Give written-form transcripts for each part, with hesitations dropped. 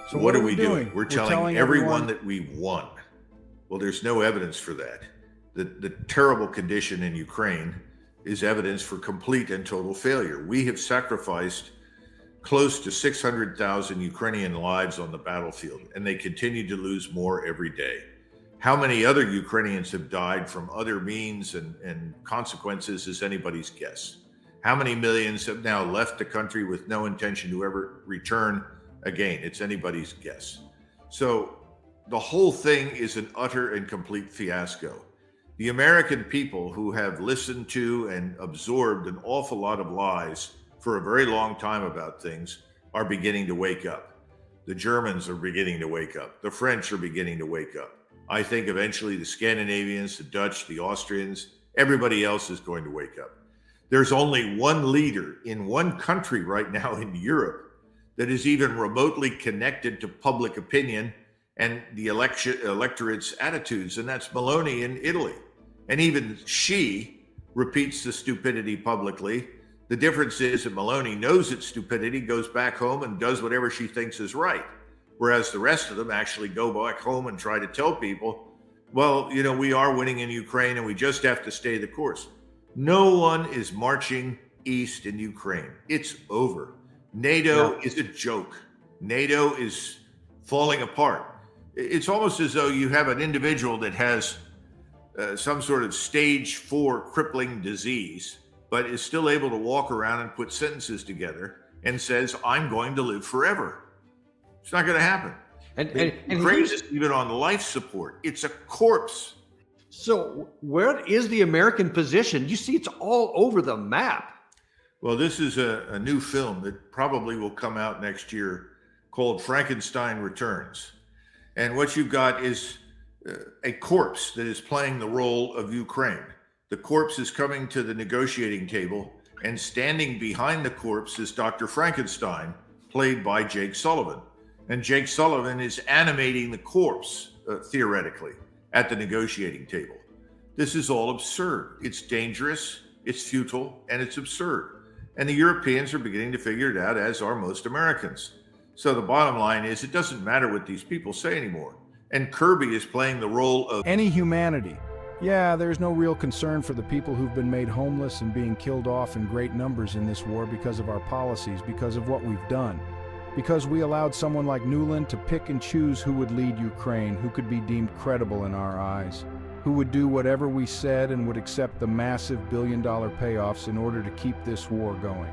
So What are we doing? We're telling everyone everyone that we won. Well, there's no evidence for that. The terrible condition in Ukraine is evidence for complete and total failure. We have sacrificed close to 600,000 Ukrainian lives on the battlefield, and they continue to lose more every day. How many other Ukrainians have died from other means and consequences is anybody's guess. How many millions have now left the country with no intention to ever return? Again, it's anybody's guess. So the whole thing is an utter and complete fiasco. The American people, who have listened to and absorbed an awful lot of lies for a very long time about things, are beginning to wake up. The Germans are beginning to wake up. The French are beginning to wake up. I think eventually the Scandinavians, the Dutch, the Austrians, everybody else is going to wake up. There's only one leader in one country right now in Europe that is even remotely connected to public opinion and the electorate's attitudes, and that's Meloni in Italy. And even she repeats the stupidity publicly. The difference is that Meloni knows it's stupidity, goes back home and does whatever she thinks is right. Whereas the rest of them actually go back home and try to tell people, well, we are winning in Ukraine and we just have to stay the course. No one is marching east in Ukraine. It's over. NATO is a joke. NATO is falling apart. It's almost as though you have an individual that has some sort of stage 4 crippling disease, but is still able to walk around and put sentences together and says, I'm going to live forever. It's not going to happen. And Ukraine is even on life support. It's a corpse. So where is the American position? You see, it's all over the map. Well, this is a new film that probably will come out next year called Frankenstein Returns. And what you've got is a corpse that is playing the role of Ukraine. The corpse is coming to the negotiating table, and standing behind the corpse is Dr. Frankenstein, played by Jake Sullivan. And Jake Sullivan is animating the corpse, theoretically, at the negotiating table. This is all absurd. It's dangerous, it's futile, and it's absurd. And the Europeans are beginning to figure it out, as are most Americans. So the bottom line is, it doesn't matter what these people say anymore. And Kirby is playing the role of any humanity. Yeah, there's no real concern for the people who've been made homeless and being killed off in great numbers in this war because of our policies, because of what we've done. Because we allowed someone like Nuland to pick and choose who would lead Ukraine, who could be deemed credible in our eyes, who would do whatever we said and would accept the massive billion-dollar payoffs in order to keep this war going.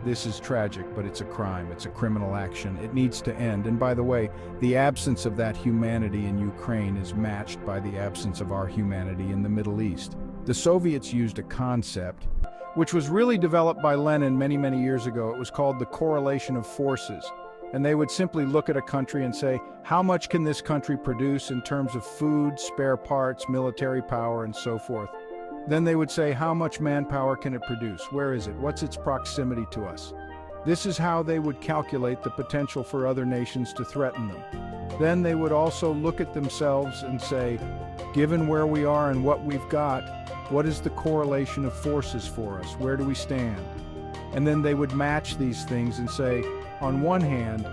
This is tragic, but it's a crime. It's a criminal action. It needs to end. And by the way, the absence of that humanity in Ukraine is matched by the absence of our humanity in the Middle East. The Soviets used a concept which was really developed by Lenin many, many years ago. It was called the correlation of forces. And they would simply look at a country and say, how much can this country produce in terms of food, spare parts, military power, and so forth? Then they would say, how much manpower can it produce? Where is it? What's its proximity to us? This is how they would calculate the potential for other nations to threaten them. Then they would also look at themselves and say, given where we are and what we've got, what is the correlation of forces for us? Where do we stand? And then they would match these things and say, on one hand,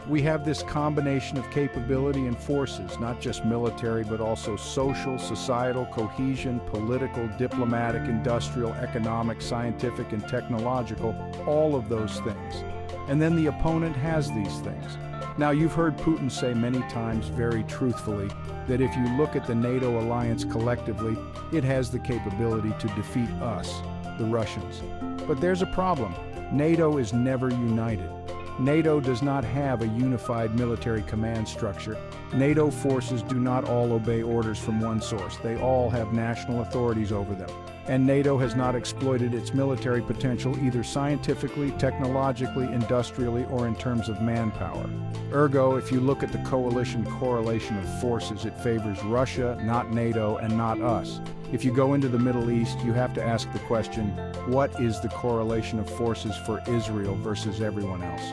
we have this combination of capability and forces, not just military, but also social, societal, cohesion, political, diplomatic, industrial, economic, scientific, and technological, all of those things. And then the opponent has these things. Now, you've heard Putin say many times very truthfully that if you look at the NATO alliance collectively, it has the capability to defeat us, the Russians. But there's a problem. NATO is never united. NATO does not have a unified military command structure. NATO forces do not all obey orders from one source. They all have national authorities over them. And NATO has not exploited its military potential either scientifically, technologically, industrially, or in terms of manpower. Ergo, if you look at the coalition correlation of forces, it favors Russia, not NATO, and not us. If you go into the Middle East, you have to ask the question, what is the correlation of forces for Israel versus everyone else?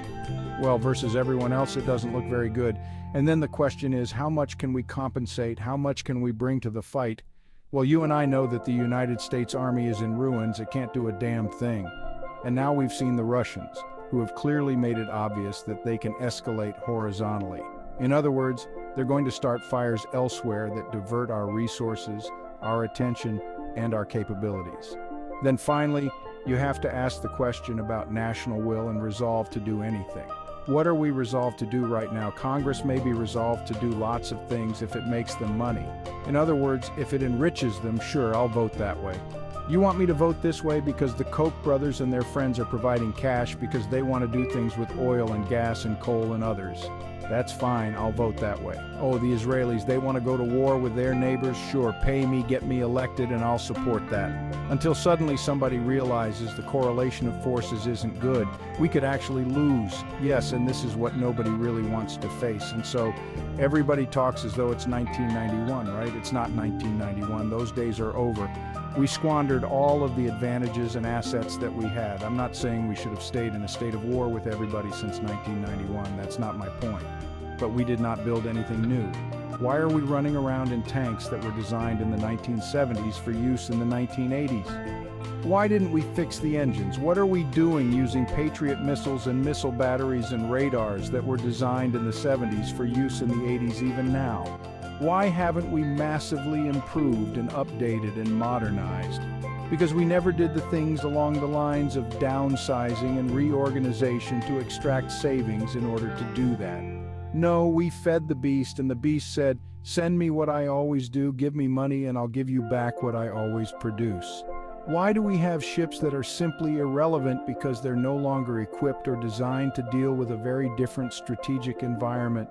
Well, versus everyone else, it doesn't look very good. And then the question is, how much can we compensate? How much can we bring to the fight? Well, you and I know that the United States Army is in ruins. It can't do a damn thing. And now we've seen the Russians. who have clearly made it obvious that they can escalate horizontally. In other words, they're going to start fires elsewhere that divert our resources, our attention, and our capabilities. Then finally, you have to ask the question about national will and resolve to do anything. What are we resolved to do right now? Congress may be resolved to do lots of things if it makes them money. In other words, if it enriches them, sure, I'll vote that way. You want me to vote this way because the Koch brothers and their friends are providing cash because they want to do things with oil and gas and coal and others. That's fine, I'll vote that way. Oh, the Israelis, they want to go to war with their neighbors? Sure, pay me, get me elected, and I'll support that. Until suddenly somebody realizes the correlation of forces isn't good. We could actually lose. Yes, and this is what nobody really wants to face. And so everybody talks as though it's 1991, right? It's not 1991. Those days are over. We squandered all of the advantages and assets that we had. I'm not saying we should have stayed in a state of war with everybody since 1991. That's not my point. But we did not build anything new. Why are we running around in tanks that were designed in the 1970s for use in the 1980s? Why didn't we fix the engines? What are we doing using Patriot missiles and missile batteries and radars that were designed in the 70s for use in the 80s even now? Why haven't we massively improved and updated and modernized? Because we never did the things along the lines of downsizing and reorganization to extract savings in order to do that. No, we fed the beast, and the beast said, "Send me what I always do, give me money, and I'll give you back what I always produce." Why do we have ships that are simply irrelevant because they're no longer equipped or designed to deal with a very different strategic environment?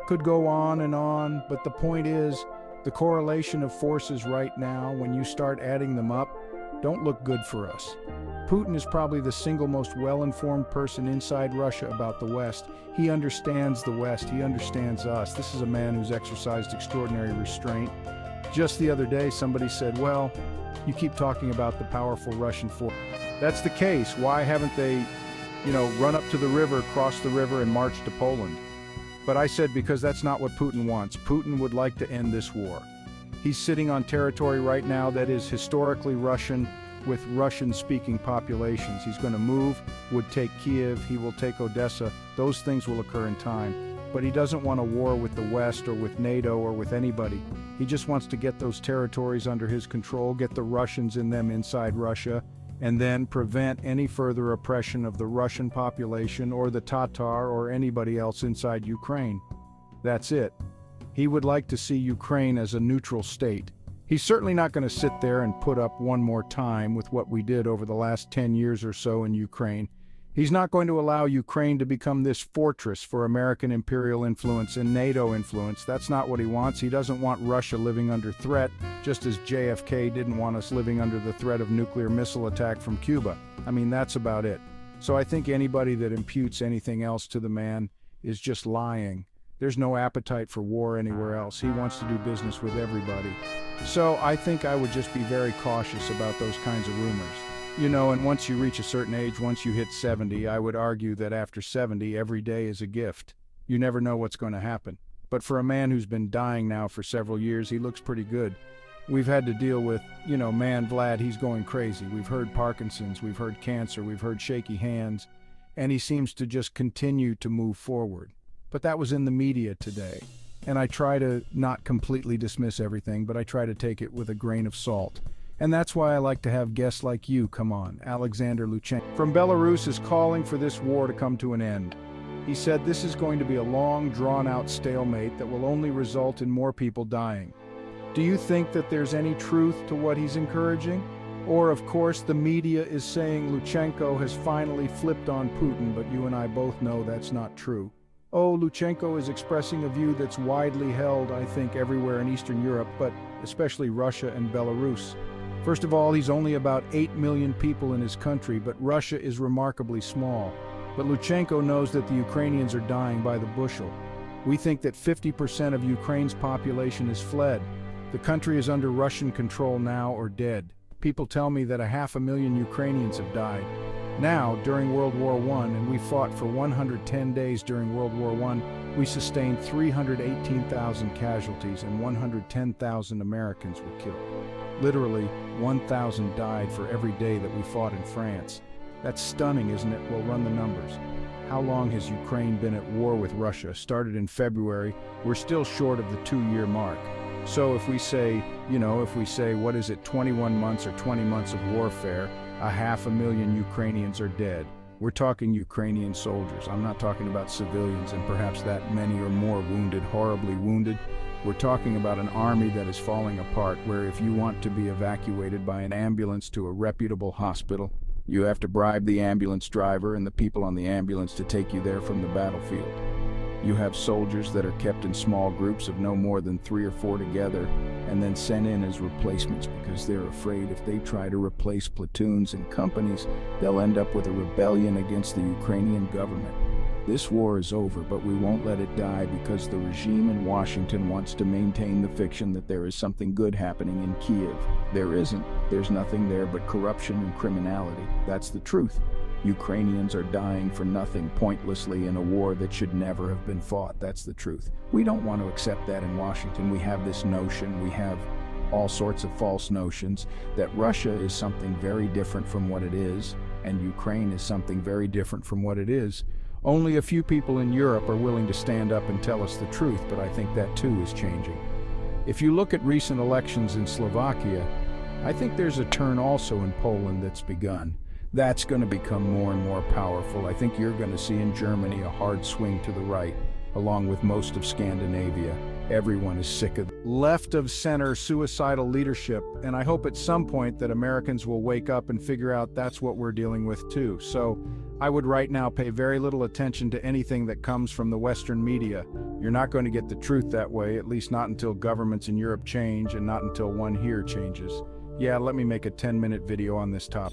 Could go on, but the point is, the correlation of forces right now, when you start adding them up, don't look good for us. Putin is probably the single most well-informed person inside Russia about the West. He understands the West, he understands us. This is a man who's exercised extraordinary restraint. Just the other day, somebody said, well, you keep talking about the powerful Russian force. That's the case. Why haven't they, run up to the river, crossed the river, and marched to Poland? But I said because that's not what Putin wants. Putin would like to end this war. He's sitting on territory right now that is historically Russian, with Russian-speaking populations. He's going to move, would take Kiev, he will take Odessa. Those things will occur in time. But he doesn't want a war with the West or with NATO or with anybody. He just wants to get those territories under his control, get the Russians in them inside Russia, and then prevent any further oppression of the Russian population or the Tatar or anybody else inside Ukraine. That's it. He would like to see Ukraine as a neutral state. He's certainly not going to sit there and put up one more time with what we did over the last 10 years or so in Ukraine. He's not going to allow Ukraine to become this fortress for American imperial influence and NATO influence. That's not what he wants. He doesn't want Russia living under threat, just as JFK didn't want us living under the threat of nuclear missile attack from Cuba. I mean, that's about it. So I think anybody that imputes anything else to the man is just lying. There's no appetite for war anywhere else. He wants to do business with everybody. So I think I would just be very cautious about those kinds of rumors. And once you reach a certain age, once you hit 70, I would argue that after 70, every day is a gift. You never know what's going to happen. But for a man who's been dying now for several years, he looks pretty good. We've had to deal with, man Vlad, he's going crazy. We've heard Parkinson's, we've heard cancer, we've heard shaky hands, and he seems to just continue to move forward. But that was in the media today. And I try to not completely dismiss everything, but I try to take it with a grain of salt. And that's why I like to have guests like you come on. Alexander Luchenko from Belarus is calling for this war to come to an end. He said this is going to be a long, drawn-out stalemate that will only result in more people dying. Do you think that there's any truth to what he's encouraging? Or, of course, the media is saying Luchenko has finally flipped on Putin, but you and I both know that's not true. Oh, Luchenko is expressing a view that's widely held, I think, everywhere in Eastern Europe, but especially Russia and Belarus. First of all, he's only about 8 million people in his country, but Russia is remarkably small. But Luchenko knows that the Ukrainians are dying by the bushel. We think that 50% of Ukraine's population has fled. The country is under Russian control now or dead. People tell me that 500,000 Ukrainians have died. Now, during World War I, and we fought for 110 days during World War I, we sustained 318,000 casualties and 110,000 Americans were killed. Literally, 1,000 died for every day that we fought in France. That's stunning, isn't it? Well, run the numbers. How long has Ukraine been at war with Russia? Started in February. We're still short of the 2-year mark. So if we say, what is it, 21 months or 20 months of warfare, 500,000 Ukrainians are dead. We're talking Ukrainian soldiers. I'm not talking about civilians and perhaps that many or more wounded, horribly wounded. We're talking about an army that is falling apart, where if you want to be evacuated by an ambulance to a reputable hospital, you have to bribe the ambulance driver and the people on the ambulance to take you there from the battlefield. You have soldiers that are kept in small groups of no more than 3 or 4 together and then sent in as replacements because they're afraid if they try to replace platoons and companies, they'll end up with a rebellion against the Ukrainian government. This war is over, but we won't let it die because the regime in Washington wants to maintain the fiction that there is something good happening in Kiev. There isn't. There's nothing there but corruption and criminality. That's the truth. Ukrainians are dying for nothing pointlessly in a war that should never have been fought. That's the truth. We don't want to accept that in Washington. We have this notion, we have all sorts of false notions, that Russia is something very different from what it is, and Ukraine is something very different from what it is. Only a few people in Europe are willing to stand up and tell us the truth, but I think that too is changing. If you look at recent elections in Slovakia, I think there's a turn also in Poland that's begun. That's going to become more and more powerful. I think you're going to see in Germany a hard swing to the right, along with most of Scandinavia. Everyone is sick of left-of-center suicidal leadership, and I hope at some point that Americans will wake up and figure out that's what we're dealing with too. So I would right now pay very little attention to anything that comes from the Western media. You're not going to get the truth that way, at least not until governments in Europe change and not until one here changes. Yeah, let me make a 10-minute video on this topic.